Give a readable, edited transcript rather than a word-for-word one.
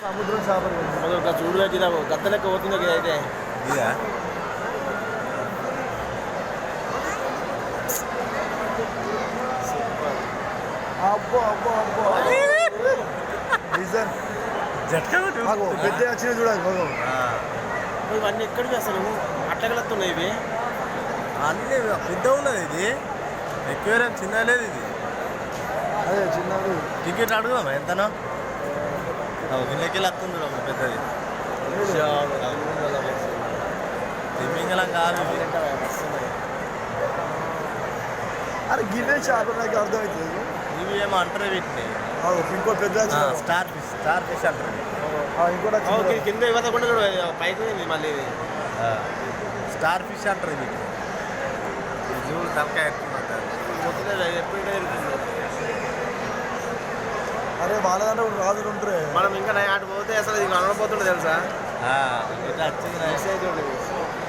సముద్రం చేపలు చూడు గద్ద లెక్క పోతుంది కదా అయితే ఇదా అబ్బో అబ్బో అబ్బో జట్కా పెద్ద వచ్చిన చూడాలి ఇవన్నీ ఎక్కడికి అసలు అట్టగలుగుతున్నాయి ఇవి అన్నీ పెద్ద ఉన్నది ఇది ఎక్కువ చిన్న లేదు ఇది అదే చిన్నది టికెట్ అడుగుదామా ఎంతనో వీళ్ళకెళ్ళి వస్తుంది పెద్దది తిమ్మింగలం కాదు అరే గివే చేపలు నాకు అర్థమవుతుంది ఇవి ఏమో అంటారు వీటిని ఇంకో పెద్ద స్టార్ ఫిష్ అంటారు ఇంకోటి కింద ఇవ్వకుండా పైకి మళ్ళీ స్టార్ ఫిష్ అంటారు వీటిని చూడు తలకాయ ఎప్పుడు అరే వాళ్ళ దాంట్లో రాజులు ఉంటారే మనం ఇంకా అటు పోతే అసలు ఇది కనబడిపోతుండే తెలుసా ఇట్లా వచ్చింది